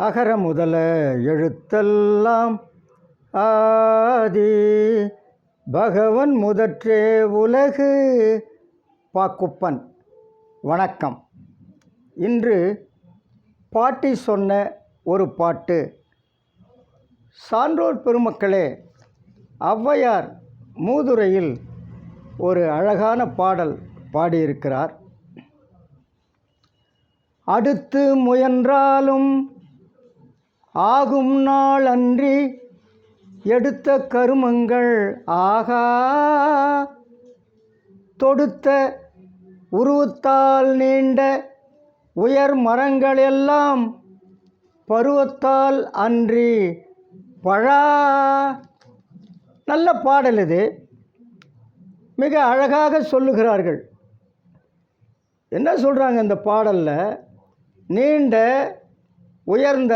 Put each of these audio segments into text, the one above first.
அகர முதல எழுத்தெல்லாம் ஆதி பகவன் முதற்றே உலகு. பாக்குப்பன். வணக்கம். இன்று பாட்டி சொன்ன ஒரு பாட்டு. சான்றோர் பெருமக்களே, ஔவையார் மூதுரையில் ஒரு அழகான பாடல் பாடியிருக்கிறார். அடுத்து முயன்றாலும் ஆகும் நாள் அன்றி எடுத்த கருமங்கள் ஆகா, தொடுத்த உருவத்தால் நீண்ட உயர் மரங்கள் எல்லாம் பருவத்தால் அன்றி பழா. நல்ல பாடல் இது. மிக அழகாக சொல்லுகிறார்கள். என்ன சொல்கிறாங்க இந்த பாடலில்? நீண்ட உயர்ந்த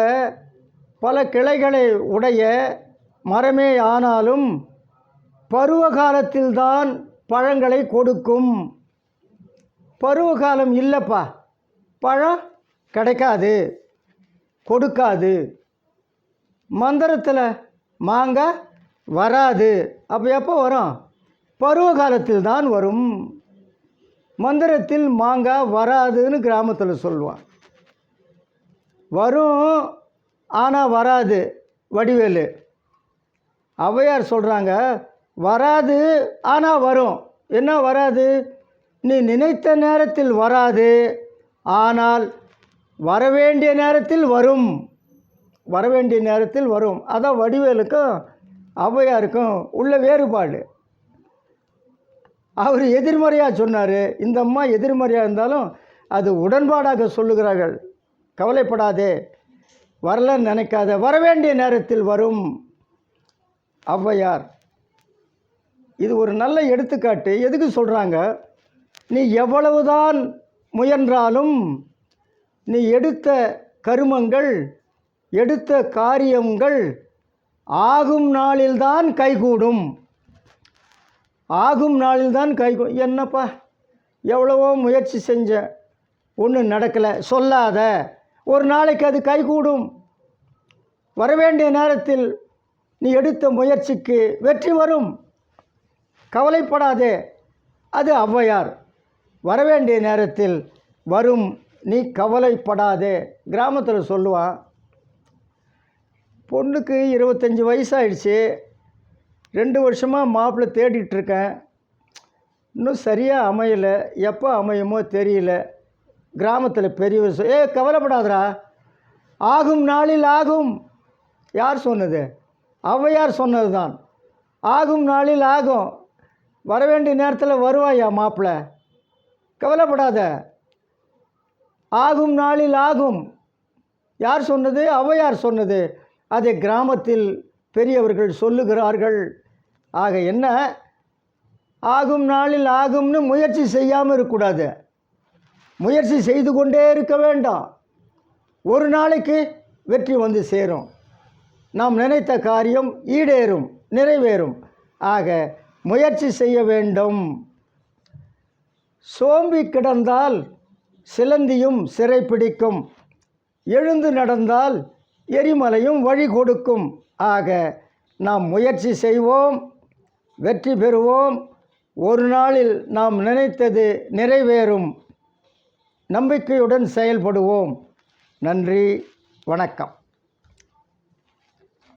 பல கிளைகளை உடைய மரமே ஆனாலும் பருவ காலத்தில்தான் பழங்களை கொடுக்கும். பருவகாலம் இல்லைப்பா, பழம் கிடைக்காது, கொடுக்காது. மந்திரத்தில் மாங்காய் வராது. அப்போ எப்போ வரும்? பருவ காலத்தில் தான் வரும். மந்திரத்தில் மாங்காய் வராதுன்னு கிராமத்தில் சொல்லுவான். வரும், ஆனால் வராது. வடிவேலு. ஔவையார் சொல்கிறாங்க, வராது ஆனால் வரும். என்ன வராது? நீ நினைத்த நேரத்தில் வராது, ஆனால் வரவேண்டிய நேரத்தில் வரும். வரவேண்டிய நேரத்தில் வரும். அதான் வடிவேலுக்கும் ஔவையாருக்கும் உள்ள வேறுபாடு. அவர் எதிர்மறையாக சொன்னார், இந்த அம்மா எதிர்மறையாக இருந்தாலும் அது உடன்பாடாக சொல்லுகிறார்கள். கவலைப்படாதே, வரலன்னு நினைக்காத, வரவேண்டிய நேரத்தில் வரும். ஔவையார் இது ஒரு நல்ல எடுத்துக்காட்டு. எதுக்கு சொல்கிறாங்க? நீ எவ்வளவுதான் முயன்றாலும் நீ எடுத்த கருமங்கள், எடுத்த காரியங்கள் ஆகும் நாளில்தான் கைகூடும். ஆகும் நாளில்தான் கைகூடும். என்னப்பா, எவ்வளவோ முயற்சி செஞ்சேன், ஒன்றும் நடக்கலை சொல்லாத. ஒரு நாளைக்கு அது கைகூடும். வரவேண்டிய நேரத்தில் நீ எடுத்த முயற்சிக்கு வெற்றி வரும். கவலைப்படாதே. அது ஔவையார். வரவேண்டிய நேரத்தில் வரும், நீ கவலைப்படாதே. கிராமத்தில் சொல்லுவான். பொண்ணுக்கு 25 வயசாகிடுச்சு, 2 வருஷமாக மாப்பிள்ளை தேடிட்டுருக்கேன், இன்னும் சரியாக அமையலை, எப்போ அமையுமோ தெரியல. கிராமத்தில் பெரியவர் கவலைப்படாதரா, ஆகும் நாளில் ஆகும். யார் சொன்னது? ஔவையார் சொன்னது தான். ஆகும் நாளில் ஆகும். வரவேண்டிய நேரத்தில் வருவாயா மாப்பிள்ளை, கவலைப்படாத. ஆகும் நாளில் ஆகும். யார் சொன்னது? ஔவையார் சொன்னது. அதை கிராமத்தில் பெரியவர்கள் சொல்லுகிறார்கள். ஆக என்ன, ஆகும் நாளில் ஆகும்னு முயற்சி செய்யாமல் இருக்கக்கூடாது. முயற்சி செய்து கொண்டே இருக்க வேண்டாம். ஒரு நாளைக்கு வெற்றி வந்து சேரும். நாம் நினைத்த காரியம் ஈடேறும், நிறைவேறும். ஆக முயற்சி செய்ய வேண்டும். சோம்பி கிடந்தால் சிலந்தியும் சிறை பிடிக்கும், எழுந்து நடந்தால் எரிமலையும் வழி கொடுக்கும். ஆக நாம் முயற்சி செய்வோம், வெற்றி பெறுவோம். ஒரு நாளில் நாம் நினைத்தது நிறைவேறும். நம்பிக்கையுடன் செயல்படுவோம். நன்றி, வணக்கம்.